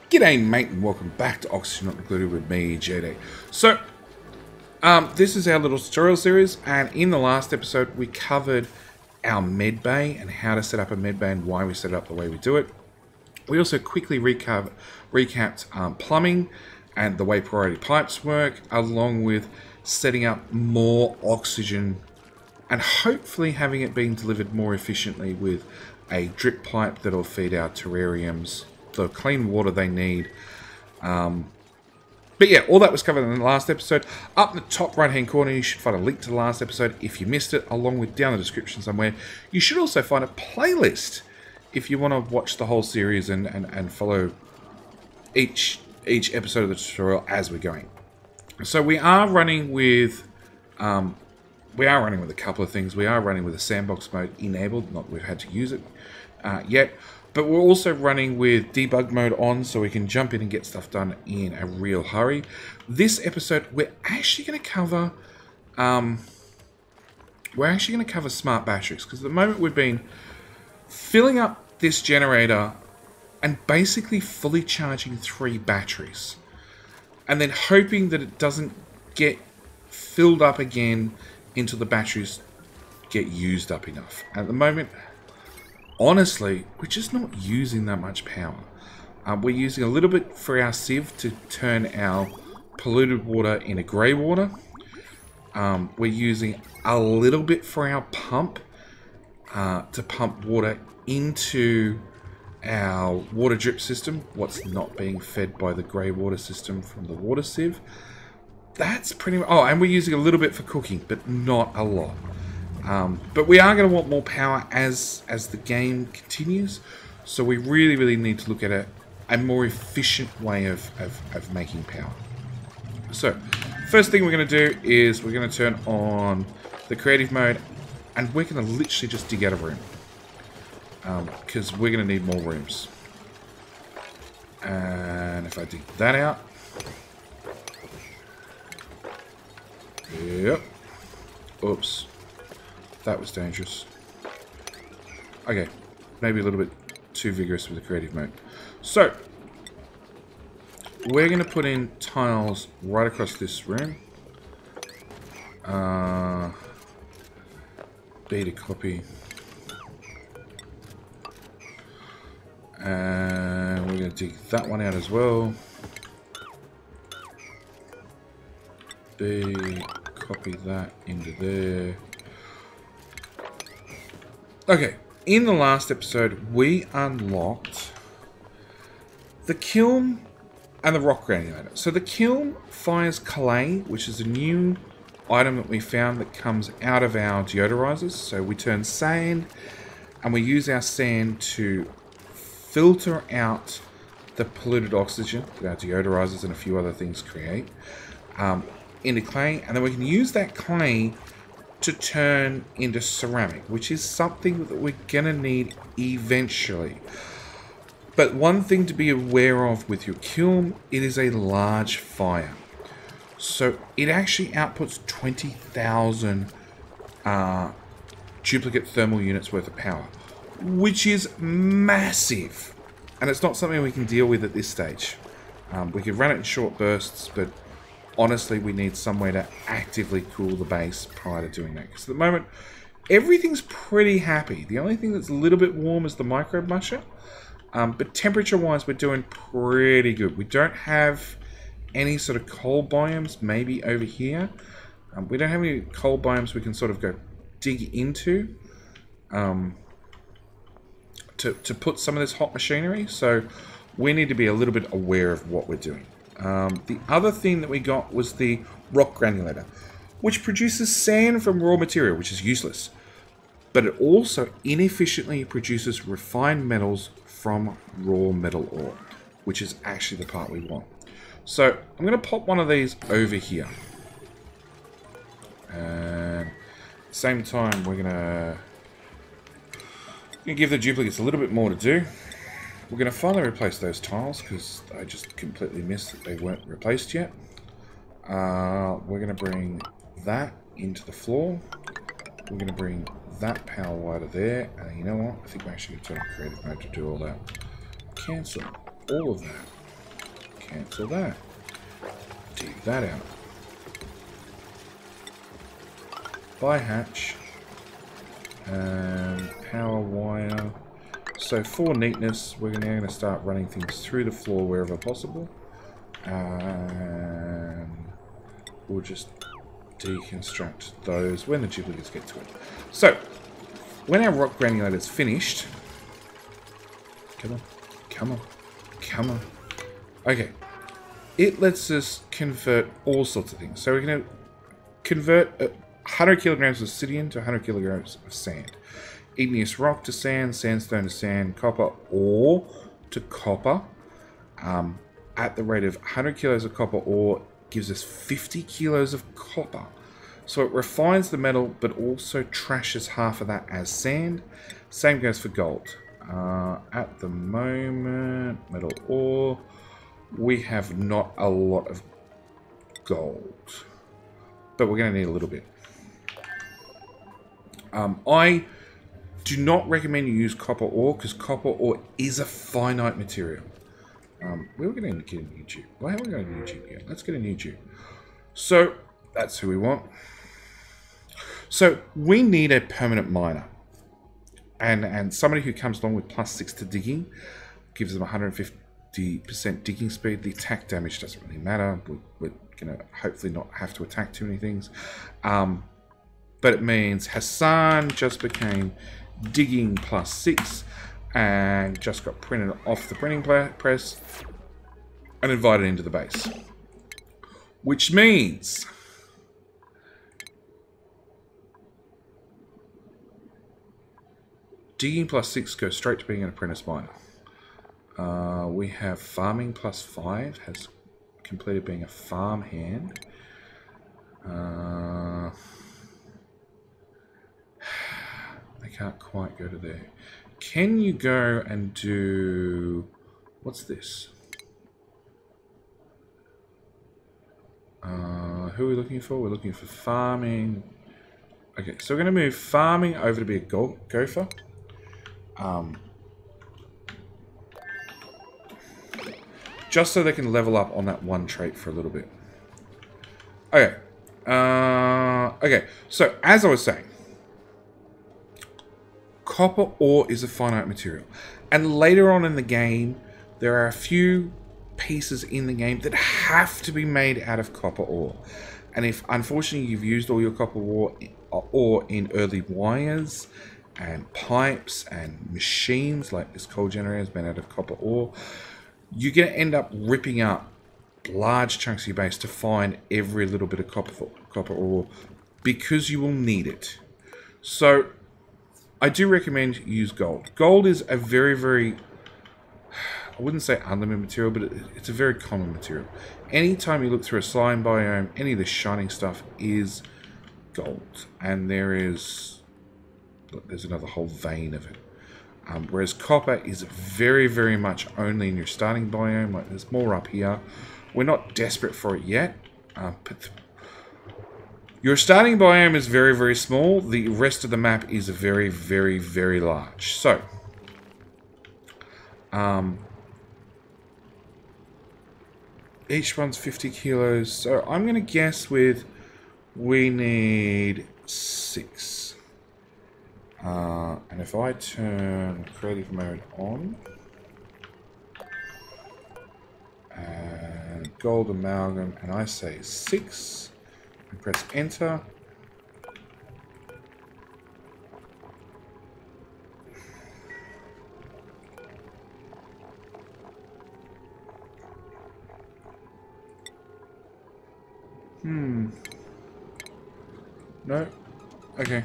G'day mate and welcome back to Oxygen Not Included with me, JD. So, this is our little tutorial series, and in the last episode we covered our medbay and how to set up a medbay and why we set it up the way we do it. We also quickly recapped plumbing and the way priority pipes work, along with setting up more oxygen and hopefully having it being delivered more efficiently with a drip pipe that'll feed our terrariums the clean water they need. But yeah, all that was covered in the last episode. Up in the top right hand corner you should find a link to the last episode if you missed it, along with down the description somewhere. You should also find a playlist if you want to watch the whole series and follow each episode of the tutorial as we're going. So we are running with a couple of things. We are running with a sandbox mode enabled, not that we've had to use it yet. But we're also running with debug mode on, so we can jump in and get stuff done in a real hurry. This episode, we're actually going to cover smart batteries, because at the moment we've been filling up this generator and basically fully charging 3 batteries, and then hoping that it doesn't get filled up again until the batteries get used up enough. And at the moment, honestly, we're just not using that much power. We're using a little bit for our sieve to turn our polluted water into grey water. We're using a little bit for our pump to pump water into our water drip system, what's not being fed by the grey water system from the water sieve. That's pretty much... Oh, and we're using a little bit for cooking, but not a lot. But we are going to want more power as the game continues, so we really need to look at a more efficient way of making power. So, first thing we're going to do is we're going to turn on the creative mode, and we're going to literally just dig out a room, because we're going to need more rooms. And if I dig that out, yep, oops. That was dangerous. Okay, maybe a little bit too vigorous with the creative mode. So, we're going to put in tiles right across this room. B to copy. And we're going to dig that one out as well. B, copy that into there. Okay, in the last episode, we unlocked the kiln and the rock granulator. So the kiln fires clay, which is a new item that we found that comes out of our deodorizers. So we turn sand, and we use our sand to filter out the polluted oxygen that our deodorizers and a few other things create into clay, and then we can use that clay to turn into ceramic, which is something that we're gonna need eventually. But one thing to be aware of with your kiln, it is a large fire. So it actually outputs 20,000 duplicate thermal units worth of power, which is massive. And it's not something we can deal with at this stage. We could run it in short bursts, but honestly, we need somewhere to actively cool the base prior to doing that. Because at the moment, everything's pretty happy. The only thing that's a little bit warm is the microbe musher. But temperature-wise, we're doing pretty good. We don't have any sort of cold biomes, maybe over here. We don't have any cold biomes we can sort of go dig into to put some of this hot machinery. So we need to be a little bit aware of what we're doing. The other thing that we got was the rock granulator, which produces sand from raw material, which is useless. But it also inefficiently produces refined metals from raw metal ore, which is actually the part we want. So I'm going to pop one of these over here. And at the same time, we're going to give the duplicates a little bit more to do. We're going to finally replace those tiles, because I just completely missed that they weren't replaced yet. We're going to bring that into the floor. We're going to bring that power wire there. And you know what? I think we're actually going to turn on creative mode to do all that. Cancel all of that. Cancel that. Dig that out. Buy hatch. Power wire. So for neatness, we're now going to start running things through the floor wherever possible. And we'll just deconstruct those when the duplicates get to it. So, when our rock granulator is finished... Come on, come on, come on. Okay. It lets us convert all sorts of things. So we're going to convert 100 kilograms of obsidian to 100 kilograms of sand. Igneous rock to sand, sandstone to sand, copper ore to copper. At the rate of 100 kilos of copper ore gives us 50 kilos of copper. So it refines the metal, but also trashes half of that as sand. Same goes for gold. At the moment, metal ore, we have not a lot of gold, but we're going to need a little bit. I do not recommend you use copper ore, because copper ore is a finite material. We're going to get a new dupe. Why haven't we got a new dupe yet? Let's get a new dupe. So, that's who we want. So, we need a permanent miner. And somebody who comes along with +6 to digging, gives them 150% digging speed. The attack damage doesn't really matter. We're going to hopefully not have to attack too many things. But it means Hassan just became digging +6 and just got printed off the printing press and invited into the base. Which means digging +6 goes straight to being an apprentice miner. We have farming +5 has completed being a farm hand. I can't quite go to there. Can you go and do... What's this? Who are we looking for? We're looking for farming. Okay, so we're going to move farming over to be a gopher. Just so they can level up on that one trait for a little bit. Okay. Okay, so as I was saying, copper ore is a finite material. And later on in the game, there are a few pieces in the game that have to be made out of copper ore. And if, unfortunately, you've used all your copper ore in early wires and pipes and machines, like this coal generator is made out of copper ore, you're going to end up ripping up large chunks of your base to find every little bit of copper ore, because you will need it. So I do recommend you use gold. Gold is a very, very, I wouldn't say unlimited material, but it's a very common material. Anytime you look through a slime biome, any of the shining stuff is gold. And there's another whole vein of it. Whereas copper is very, very much only in your starting biome. Like, there's more up here. We're not desperate for it yet. But your starting biome is very, very small. The rest of the map is very, very, very large. So, each one's 50 kilos. So I'm going to guess we need 6. And if I turn creative mode on, and gold amalgam, and I say 6, and press enter, no, okay.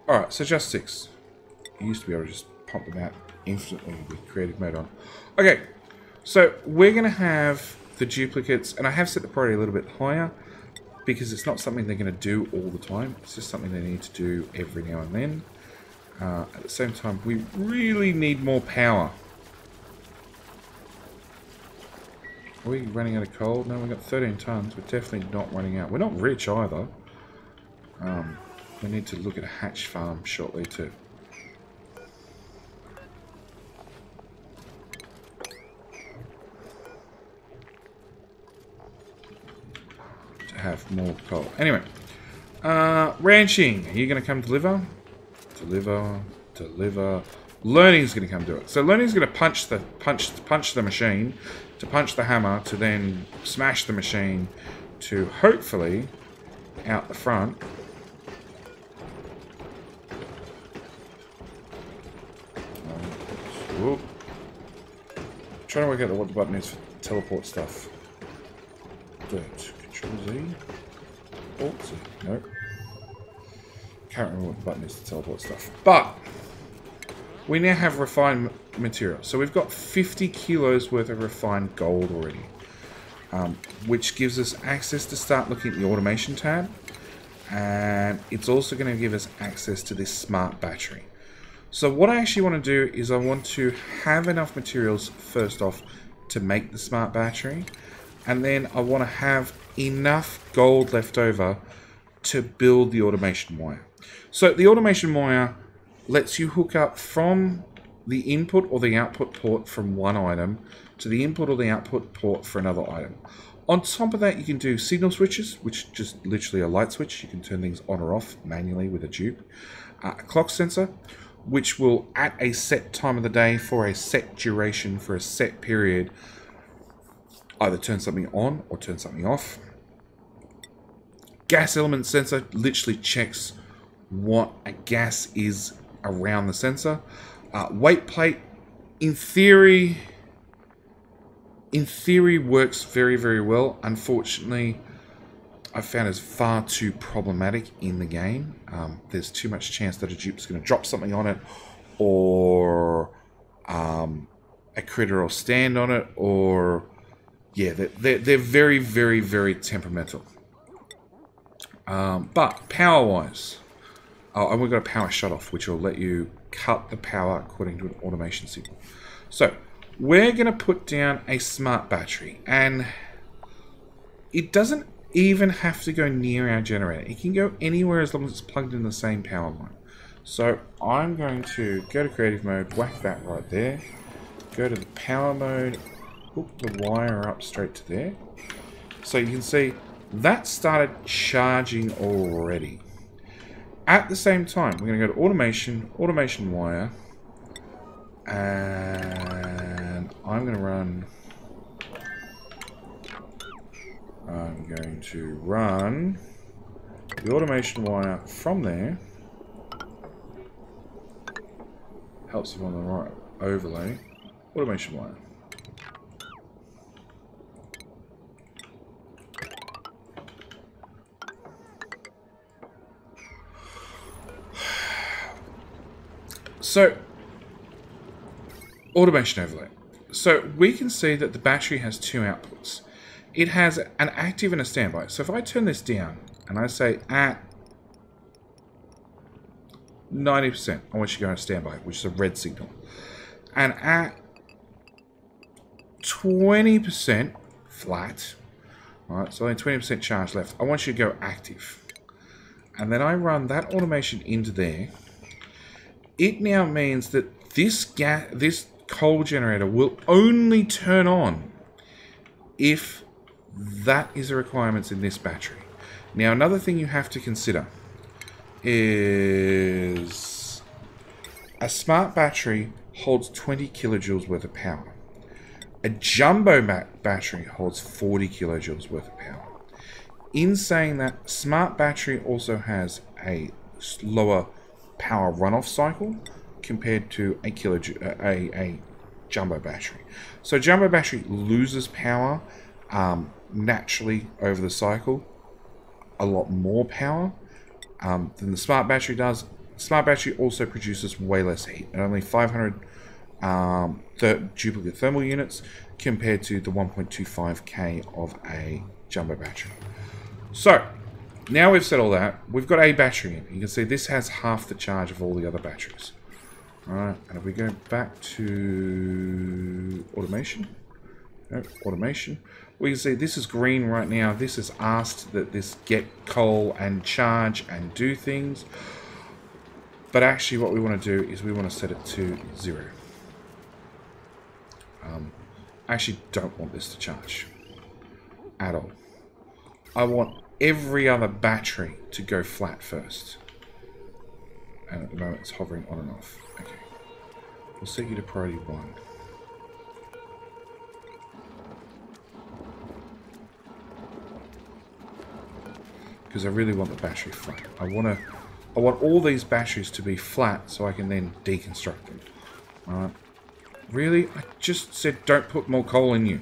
Alright, so just 6. You used to be able to just pump them out infinitely with creative mode on. Okay, so we're going to have the duplicates, and I have set the priority a little bit higher, because it's not something they're going to do all the time. It's just something they need to do every now and then. At the same time, we really need more power. Are we running out of coal? No, we've got 13 tons. We're definitely not running out. We're not rich either. We need to look at a hatch farm shortly too. have more coal. Anyway, ranching. Are you going to come deliver? Deliver. Learning's going to come do it. So learning's going to punch the machine, to punch the hammer, to then smash the machine, to hopefully out the front. Whoop. Trying to work out what the button is for teleport stuff. Control Z. Alt Z. Nope. Can't remember what the button is to teleport stuff. But we now have refined material. So we've got 50 kilos worth of refined gold already. Which gives us access to start looking at the automation tab. And it's also going to give us access to this smart battery. So what I actually want to do is I want to have enough materials first off to make the smart battery. And then I want to have enough gold left over to build the automation wire. So the automation wire lets you hook up from the input or the output port from one item to the input or the output port for another item. On top of that, you can do signal switches, which is just literally a light switch. You can turn things on or off manually with a dupe. A clock sensor, which will, at a set time of the day for a set duration for a set period, either turn something on or turn something off. Gas element sensor literally checks what a gas is around the sensor. Weight plate, in theory works very, very well. Unfortunately, I found it's far too problematic in the game. There's too much chance that a dupe's going to drop something on it, or a critter will stand on it, or yeah, they're very, very, very temperamental. But power-wise, and we've got a power shutoff, which will let you cut the power according to an automation signal. So we're going to put down a smart battery, and it doesn't even have to go near our generator. It can go anywhere as long as it's plugged in the same power line. So I'm going to go to creative mode, whack that right there, go to the power mode, hook the wire up straight to there. So you can see that started charging already. At the same time, we're going to go to automation wire, and I'm going to run the automation wire from there. Helps if I'm on the right overlay. Automation wire. So, automation overlay. So we can see that the battery has two outputs. It has an active and a standby. So if I turn this down and I say at 90%, I want you to go on standby, which is a red signal. And at 20% flat, alright, so only 20% charge left, I want you to go active. And then I run that automation into there. It now means that this coal generator will only turn on if that is the requirements in this battery. Now, another thing you have to consider is a smart battery holds 20 kilojoules worth of power. A jumbo battery holds 40 kilojoules worth of power. In saying that, smart battery also has a slower power runoff cycle compared to a jumbo battery. So jumbo battery loses power naturally over the cycle, a lot more power than the smart battery does. Smart battery also produces way less heat, at only 500 duplicate thermal units compared to the 1.25k of a jumbo battery. So now we've said all that, we've got a battery in. You can see this has half the charge of all the other batteries. Alright, and if we go back to automation, we can see this is green right now. This is asked that this get coal and charge and do things. But actually what we want to do is we want to set it to 0. I actually don't want this to charge at all. I want every other battery to go flat first. And at the moment it's hovering on and off. Okay. We'll set you to priority 1. Because I really want the battery flat. I want all these batteries to be flat so I can then deconstruct them. Alright. Really? I just said don't put more coal in you.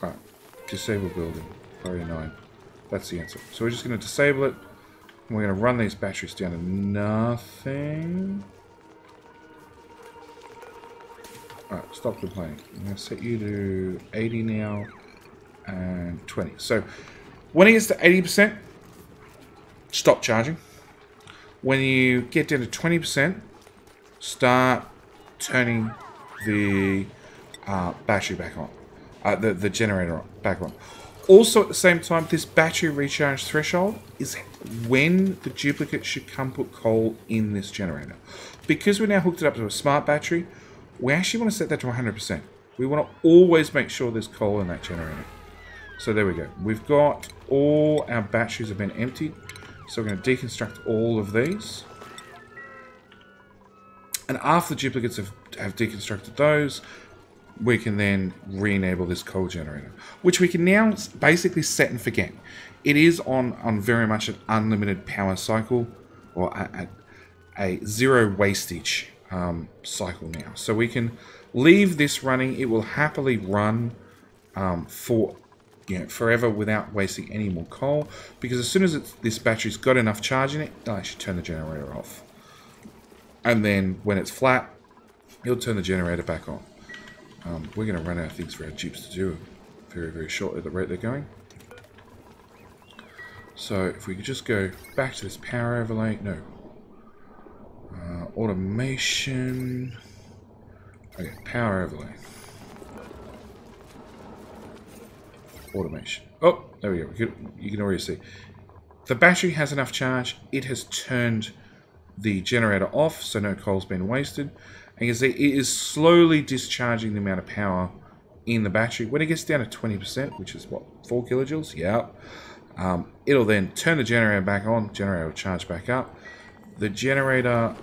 Alright. Disable building. Priority 9. That's the answer. So we're just going to disable it. And we're going to run these batteries down to nothing. Alright, stop complaining. I'm going to set you to 80 now and 20. So when it gets to 80%, stop charging. When you get down to 20%, start turning the battery back on. The generator back on. Also, at the same time, this battery recharge threshold is when the duplicate should come put coal in this generator. Because we now hooked it up to a smart battery, we actually want to set that to 100%. We want to always make sure there's coal in that generator. So there we go. We've got all our batteries have been emptied. So we're going to deconstruct all of these. And after the duplicates have deconstructed those, we can then re-enable this coal generator, which we can now basically set and forget. It is on very much an unlimited power cycle, or a zero wastage cycle now. So we can leave this running. It will happily run for forever without wasting any more coal, because as soon as this battery's got enough charge in it, it'll actually turn the generator off. And then when it's flat, it'll turn the generator back on. We're going to run out of things for our dupes to do very, very shortly at the rate they're going. So if we could just go back to this power overlay. No. Automation. Okay, power overlay. Automation. Oh, there we go. You can already see. The battery has enough charge. It has turned the generator off, so no coal's been wasted. And you can see it is slowly discharging the amount of power in the battery. When it gets down to 20%, which is what, 4 kilojoules? Yeah. It'll then turn the generator back on. Generator will charge back up. The generator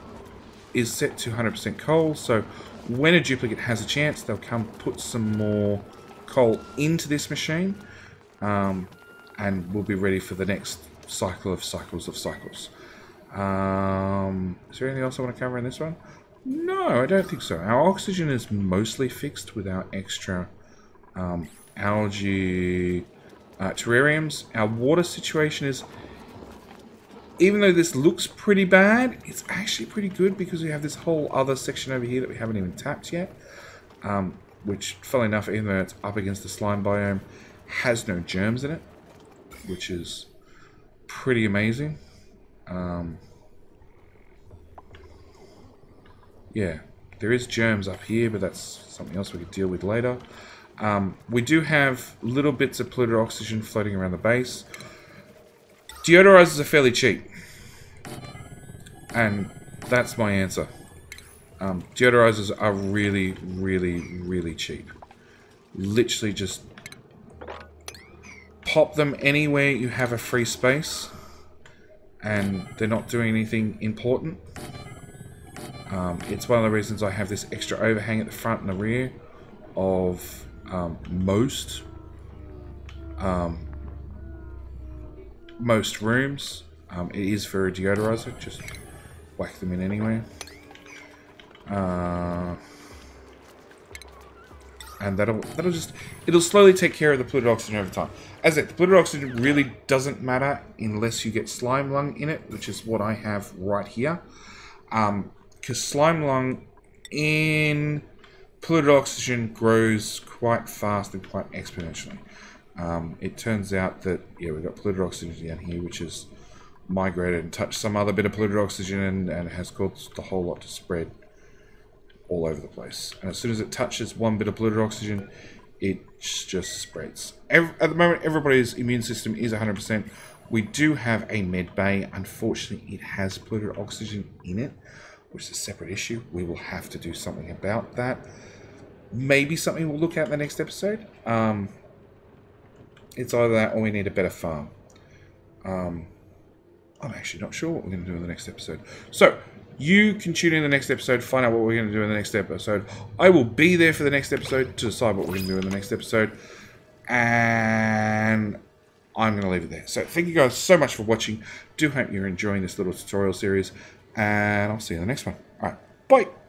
is set to 100% coal, so when a duplicate has a chance, they'll come put some more coal into this machine, and we'll be ready for the next cycle of cycles of cycles. Is there anything else I want to cover in this one? No, I don't think so. Our oxygen is mostly fixed with our extra algae terrariums. Our water situation is, even though this looks pretty bad, it's actually pretty good because we have this whole other section over here that we haven't even tapped yet. Which, funnily enough, even though it's up against the slime biome, has no germs in it, which is pretty amazing. Yeah, there is germs up here, but that's something else we could deal with later. We do have little bits of polluted oxygen floating around the base. Deodorizers are fairly cheap. And that's my answer. Deodorizers are really, really, really cheap. Literally just pop them anywhere you have a free space. And they're not doing anything important. It's one of the reasons I have this extra overhang at the front and the rear of most rooms. It is for a deodorizer, just whack them in anywhere. And it'll slowly take care of the polluted oxygen over time. As I said, the polluted oxygen really doesn't matter unless you get slime lung in it, which is what I have right here. Because slime lung in polluted oxygen grows quite fast and quite exponentially. It turns out that, yeah, we've got polluted oxygen down here, which has migrated and touched some other bit of polluted oxygen and has caused the whole lot to spread all over the place. And as soon as it touches one bit of polluted oxygen, it just spreads. At the moment, everybody's immune system is 100%. We do have a med bay. Unfortunately, it has polluted oxygen in it, which is a separate issue. We will have to do something about that. Maybe something we'll look at in the next episode. It's either that or we need a better farm. I'm actually not sure what we're going to do in the next episode. So, you can tune in the next episode, find out what we're going to do in the next episode. I will be there for the next episode to decide what we're going to do in the next episode. And I'm going to leave it there. So, thank you guys so much for watching. Do hope you're enjoying this little tutorial series. And I'll see you in the next one. Alright, bye!